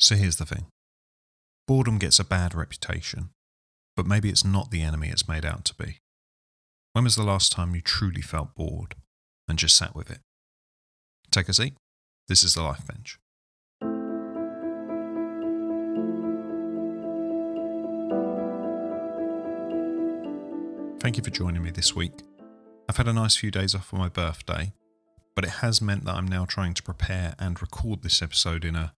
So here's the thing. Boredom gets a bad reputation, but maybe it's not the enemy it's made out to be. When was the last time you truly felt bored and just sat with it? Take a seat. This is the Life Bench. Thank you for joining me this week. I've had a nice few days off for my birthday, but it has meant that I'm now trying to prepare and record this episode in a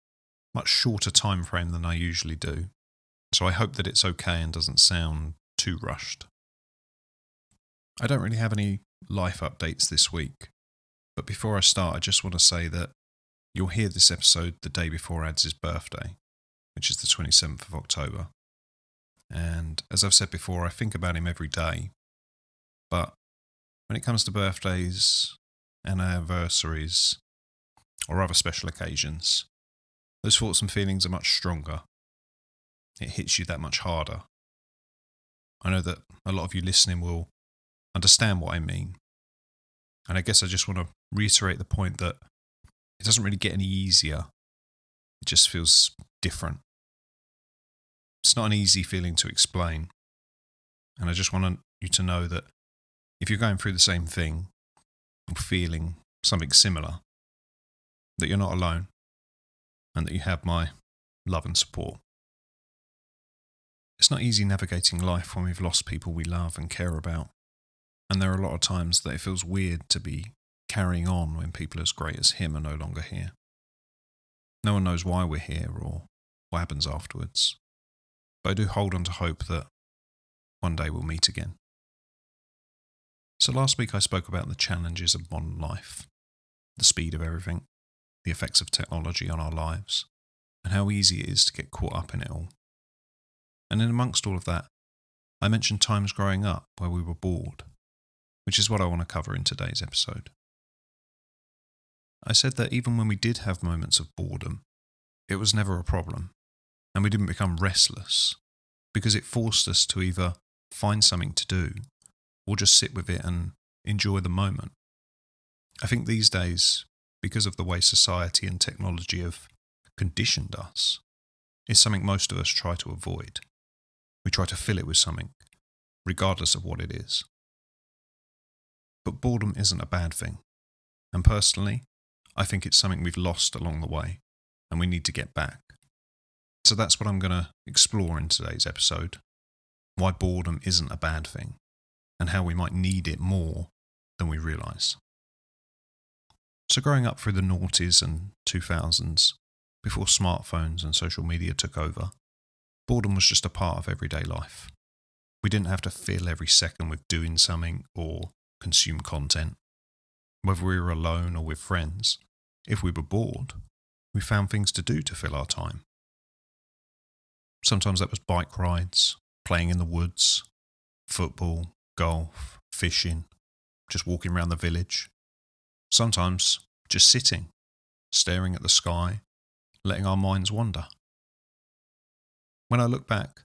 much shorter time frame than I usually do. So I hope that it's okay and doesn't sound too rushed. I don't really have any life updates this week, but before I start, I just want to say that you'll hear this episode the day before Ad's birthday, which is the 27th of October. And as I've said before, I think about him every day. But when it comes to birthdays and anniversaries or other special occasions, those thoughts and feelings are much stronger. It hits you that much harder. I know that a lot of you listening will understand what I mean. And I guess I just want to reiterate the point that it doesn't really get any easier. It just feels different. It's not an easy feeling to explain. And I just want you to know that if you're going through the same thing or feeling something similar, that you're not alone and that you have my love and support. It's not easy navigating life when we've lost people we love and care about. And there are a lot of times that it feels weird to be carrying on when people as great as him are no longer here. No one knows why we're here or what happens afterwards. But I do hold on to hope that one day we'll meet again. So last week I spoke about the challenges of modern life, the speed of everything, the effects of technology on our lives, and how easy it is to get caught up in it all. And in amongst all of that, I mentioned times growing up where we were bored, which is what I want to cover in today's episode. I said that even when we did have moments of boredom, it was never a problem, and we didn't become restless, because it forced us to either find something to do, or just sit with it and enjoy the moment. I think these days, because of the way society and technology have conditioned us, it's something most of us try to avoid. We try to fill it with something, regardless of what it is. But boredom isn't a bad thing, and personally, I think it's something we've lost along the way, and we need to get back. So that's what I'm going to explore in today's episode, why boredom isn't a bad thing, and how we might need it more than we realise. So growing up through the noughties and 2000s, before smartphones and social media took over, boredom was just a part of everyday life. We didn't have to fill every second with doing something or consume content. Whether we were alone or with friends, if we were bored, we found things to do to fill our time. Sometimes that was bike rides, playing in the woods, football, golf, fishing, just walking around the village. Sometimes just sitting, staring at the sky, letting our minds wander. When I look back,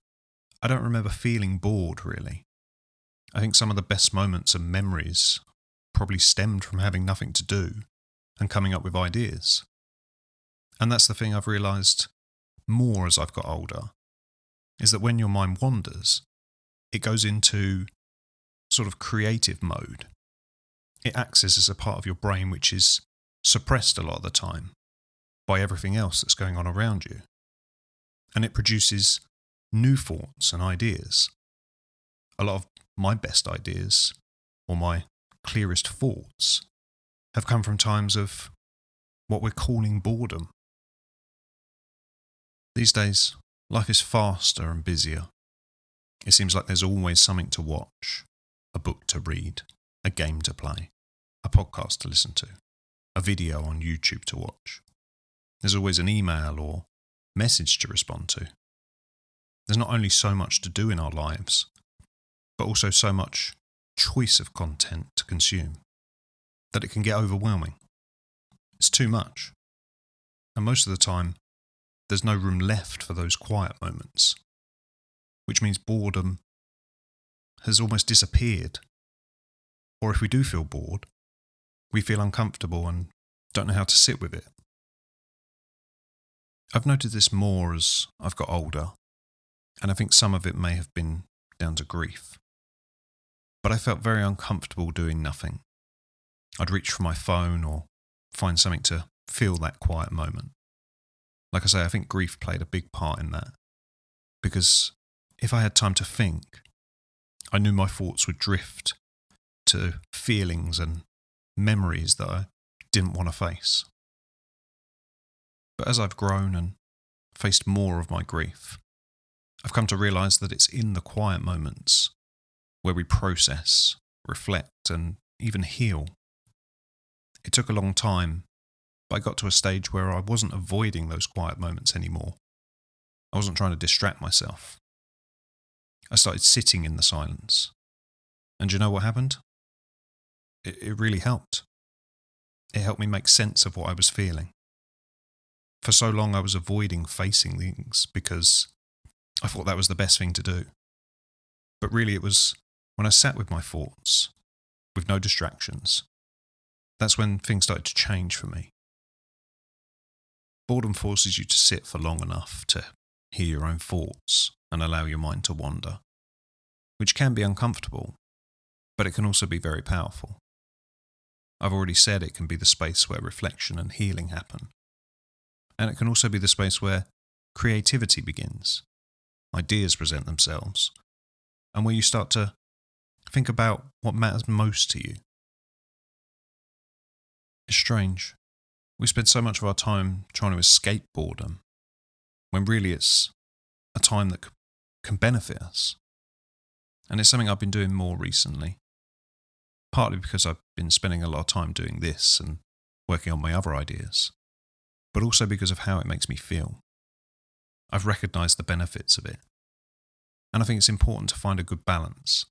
I don't remember feeling bored really. I think some of the best moments and memories probably stemmed from having nothing to do and coming up with ideas. And that's the thing I've realised more as I've got older, is that when your mind wanders, it goes into sort of creative mode. It acts as a part of your brain which is suppressed a lot of the time by everything else that's going on around you. And it produces new thoughts and ideas. A lot of my best ideas, or my clearest thoughts, have come from times of what we're calling boredom. These days, life is faster and busier. It seems like there's always something to watch, a book to read, a game to play, a podcast to listen to, a video on YouTube to watch. There's always an email or message to respond to. There's not only so much to do in our lives, but also so much choice of content to consume that it can get overwhelming. It's too much. And most of the time, there's no room left for those quiet moments, which means boredom has almost disappeared. Or if we do feel bored, we feel uncomfortable and don't know how to sit with it. I've noted this more as I've got older, and I think some of it may have been down to grief. But I felt very uncomfortable doing nothing. I'd reach for my phone or find something to feel that quiet moment. Like I say, I think grief played a big part in that. Because if I had time to think, I knew my thoughts would drift to feelings and memories that I didn't want to face. But as I've grown and faced more of my grief, I've come to realise that it's in the quiet moments where we process, reflect, and even heal. It took a long time, but I got to a stage where I wasn't avoiding those quiet moments anymore. I wasn't trying to distract myself. I started sitting in the silence. And do you know what happened? It really helped. It helped me make sense of what I was feeling. For so long I was avoiding facing things because I thought that was the best thing to do. But really it was when I sat with my thoughts, with no distractions, that's when things started to change for me. Boredom forces you to sit for long enough to hear your own thoughts and allow your mind to wander, which can be uncomfortable, but it can also be very powerful. I've already said it can be the space where reflection and healing happen. And it can also be the space where creativity begins, ideas present themselves, and where you start to think about what matters most to you. It's strange. We spend so much of our time trying to escape boredom, when really it's a time that can benefit us. And it's something I've been doing more recently, partly because I've been spending a lot of time doing this and working on my other ideas, but also because of how it makes me feel. I've recognised the benefits of it. And I think it's important to find a good balance.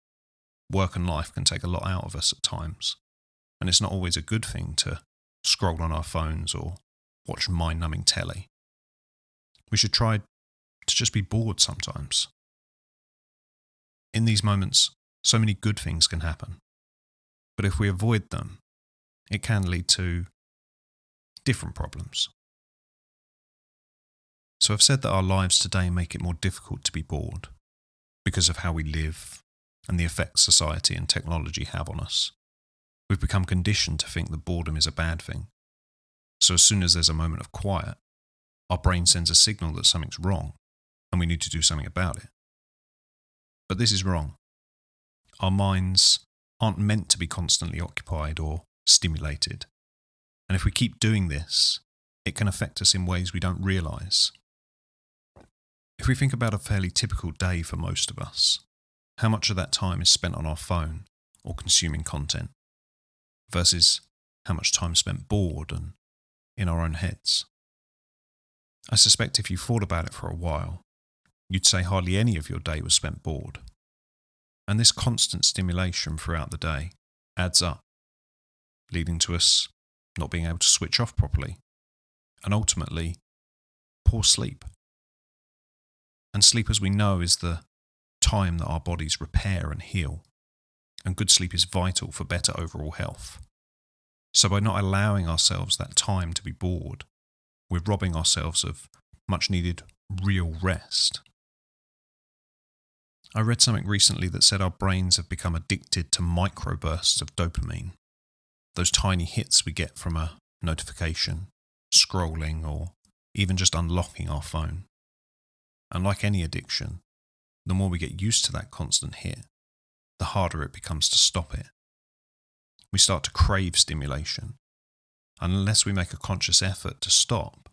Work and life can take a lot out of us at times, and it's not always a good thing to scroll on our phones or watch mind-numbing telly. We should try to just be bored sometimes. In these moments, so many good things can happen, but if we avoid them, it can lead to different problems. So I've said that our lives today make it more difficult to be bored because of how we live and the effects society and technology have on us. We've become conditioned to think that boredom is a bad thing. So as soon as there's a moment of quiet, our brain sends a signal that something's wrong and we need to do something about it. But this is wrong. Our minds aren't meant to be constantly occupied or stimulated. And if we keep doing this, it can affect us in ways we don't realise. If we think about a fairly typical day for most of us, how much of that time is spent on our phone or consuming content versus how much time is spent bored and in our own heads? I suspect if you thought about it for a while, you'd say hardly any of your day was spent bored. And this constant stimulation throughout the day adds up, leading to us not being able to switch off properly, and ultimately, poor sleep. And sleep, as we know, is the time that our bodies repair and heal, and good sleep is vital for better overall health. So by not allowing ourselves that time to be bored, we're robbing ourselves of much needed real rest. I read something recently that said our brains have become addicted to microbursts of dopamine, those tiny hits we get from a notification, scrolling, or even just unlocking our phone. And like any addiction, the more we get used to that constant hit, the harder it becomes to stop it. We start to crave stimulation, and unless we make a conscious effort to stop,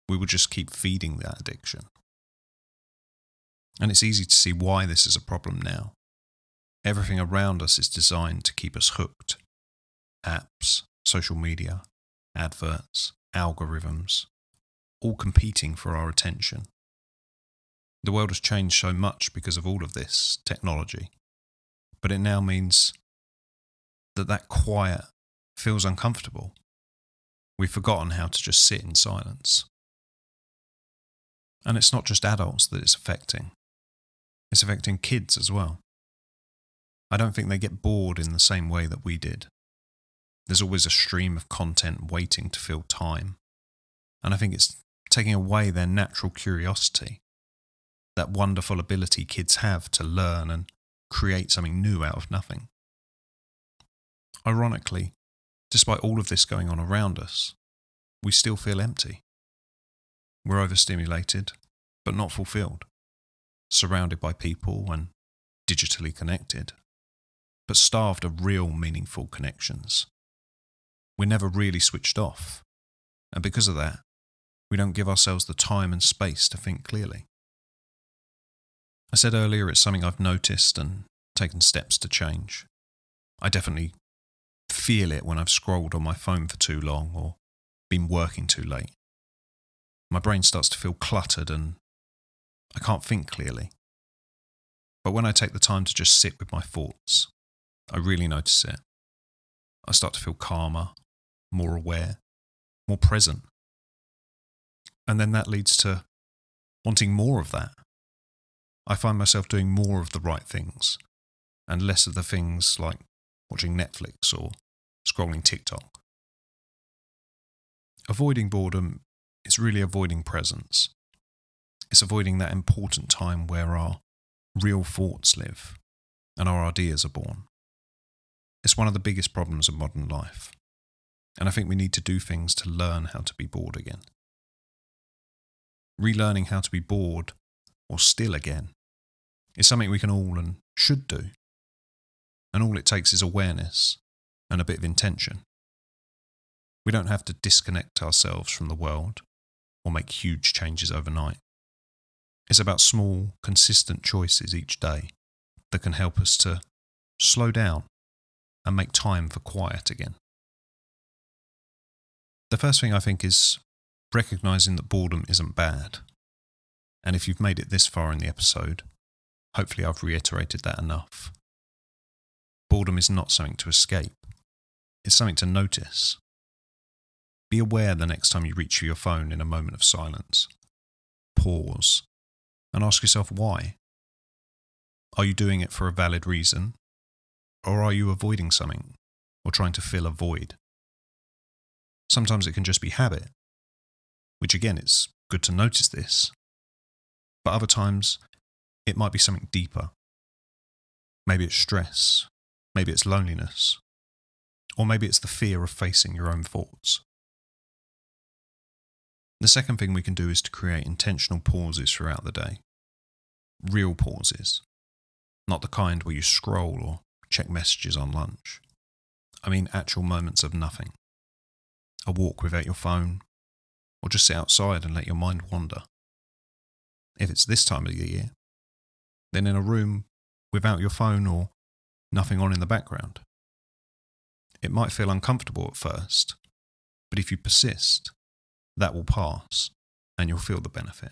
we will just keep feeding that addiction. And it's easy to see why this is a problem now. Everything around us is designed to keep us hooked. Apps, social media, adverts, algorithms, all competing for our attention. The world has changed so much because of all of this technology, but it now means that quiet feels uncomfortable. We've forgotten how to just sit in silence. And it's not just adults that it's affecting. It's affecting kids as well. I don't think they get bored in the same way that we did. There's always a stream of content waiting to fill time. And I think it's taking away their natural curiosity, that wonderful ability kids have to learn and create something new out of nothing. Ironically, despite all of this going on around us, we still feel empty. We're overstimulated, but not fulfilled, surrounded by people and digitally connected, but starved of real meaningful connections. We're never really switched off, and because of that, we don't give ourselves the time and space to think clearly. I said earlier it's something I've noticed and taken steps to change. I definitely feel it when I've scrolled on my phone for too long or been working too late. My brain starts to feel cluttered and I can't think clearly. But when I take the time to just sit with my thoughts, I really notice it. I start to feel calmer, more aware, more present. And then that leads to wanting more of that. I find myself doing more of the right things and less of the things like watching Netflix or scrolling TikTok. Avoiding boredom is really avoiding presence. It's avoiding that important time where our real thoughts live and our ideas are born. It's one of the biggest problems of modern life, and I think we need to do things to learn how to be bored again. Relearning how to be bored or still again is something we can all and should do, and all it takes is awareness and a bit of intention. We don't have to disconnect ourselves from the world or make huge changes overnight. It's about small, consistent choices each day that can help us to slow down and make time for quiet again. The first thing I think is recognizing that boredom isn't bad. And if you've made it this far in the episode, hopefully I've reiterated that enough. Boredom is not something to escape. It's something to notice. Be aware the next time you reach for your phone in a moment of silence. Pause and ask yourself why. Are you doing it for a valid reason? Or are you avoiding something or trying to fill a void? Sometimes it can just be habit, which again, it's good to notice this. But other times, it might be something deeper. Maybe it's stress, maybe it's loneliness, or maybe it's the fear of facing your own thoughts. The second thing we can do is to create intentional pauses throughout the day. Real pauses, not the kind where you scroll or check messages on lunch. I mean actual moments of nothing. A walk without your phone, or just sit outside and let your mind wander. If it's this time of the year, then in a room without your phone or nothing on in the background. It might feel uncomfortable at first, but if you persist, that will pass and you'll feel the benefit.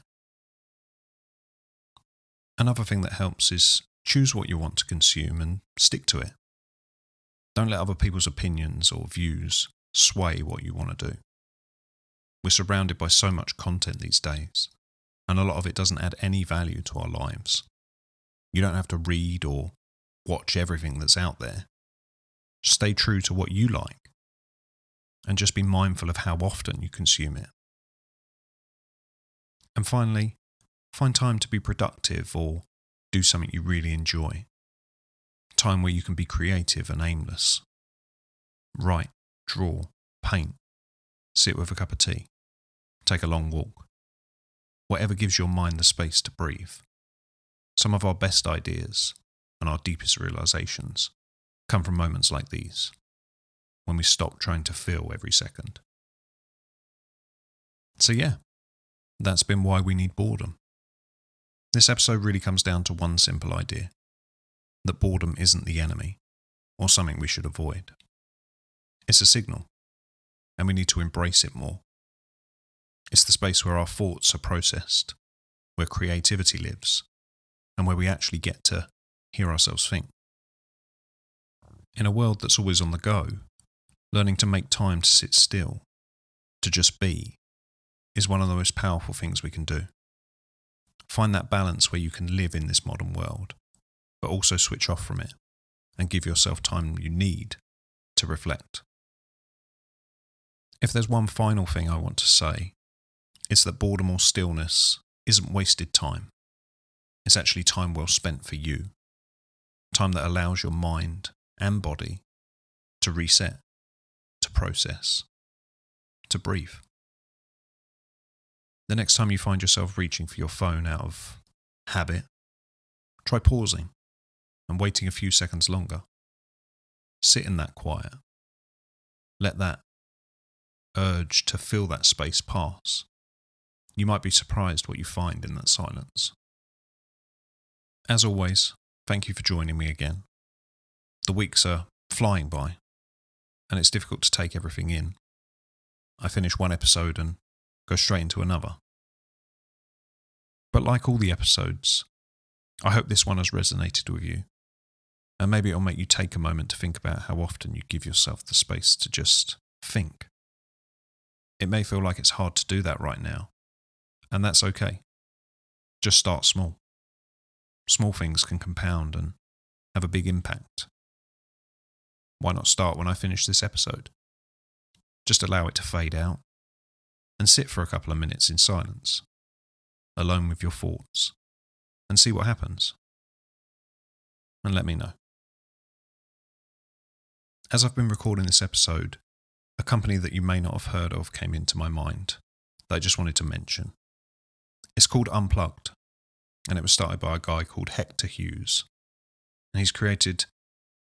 Another thing that helps is choose what you want to consume and stick to it. Don't let other people's opinions or views sway what you want to do. We're surrounded by so much content these days, and a lot of it doesn't add any value to our lives. You don't have to read or watch everything that's out there. Stay true to what you like, and just be mindful of how often you consume it. And finally, find time to be productive or do something you really enjoy. Time where you can be creative and aimless. Write, draw, paint, sit with a cup of tea, take a long walk. Whatever gives your mind the space to breathe. Some of our best ideas and our deepest realizations come from moments like these, when we stop trying to fill every second. So yeah, that's been why we need boredom. This episode really comes down to one simple idea, that boredom isn't the enemy, or something we should avoid. It's a signal, and we need to embrace it more. It's the space where our thoughts are processed, where creativity lives, and where we actually get to hear ourselves think. In a world that's always on the go, learning to make time to sit still, to just be, is one of the most powerful things we can do. Find that balance where you can live in this modern world, but also switch off from it and give yourself time you need to reflect. If there's one final thing I want to say, It's that boredom or stillness isn't wasted time. It's actually time well spent for you. Time that allows your mind and body to reset, to process, to breathe. The next time you find yourself reaching for your phone out of habit, try pausing and waiting a few seconds longer. Sit in that quiet. Let that urge to fill that space pass. You might be surprised what you find in that silence. As always, thank you for joining me again. The weeks are flying by, and it's difficult to take everything in. I finish one episode and go straight into another. But like all the episodes, I hope this one has resonated with you, and maybe it'll make you take a moment to think about how often you give yourself the space to just think. It may feel like it's hard to do that right now, and that's okay. Just start small. Small things can compound and have a big impact. Why not start when I finish this episode? Just allow it to fade out and sit for a couple of minutes in silence, alone with your thoughts, and see what happens. And let me know. As I've been recording this episode, a company that you may not have heard of came into my mind that I just wanted to mention. It's called Unplugged, and it was started by a guy called Hector Hughes. And he's created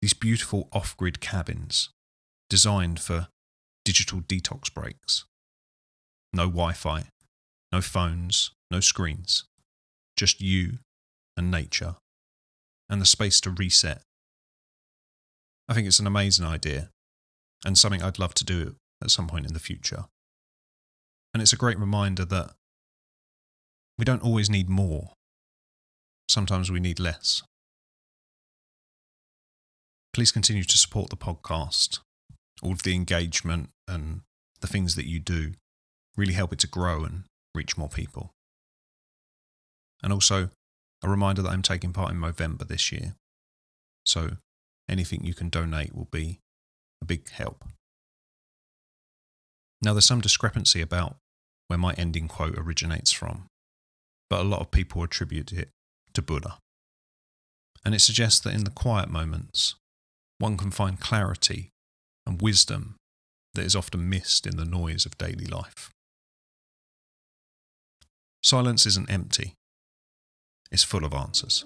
these beautiful off-grid cabins designed for digital detox breaks. No Wi-Fi, no phones, no screens, just you and nature and the space to reset. I think it's an amazing idea and something I'd love to do at some point in the future. And it's a great reminder that we don't always need more. Sometimes we need less. Please continue to support the podcast. All of the engagement and the things that you do really help it to grow and reach more people. And also, a reminder that I'm taking part in Movember this year. So anything you can donate will be a big help. Now, there's some discrepancy about where my ending quote originates from, but a lot of people attribute it to Buddha. And it suggests that in the quiet moments, one can find clarity and wisdom that is often missed in the noise of daily life. Silence isn't empty. It's full of answers.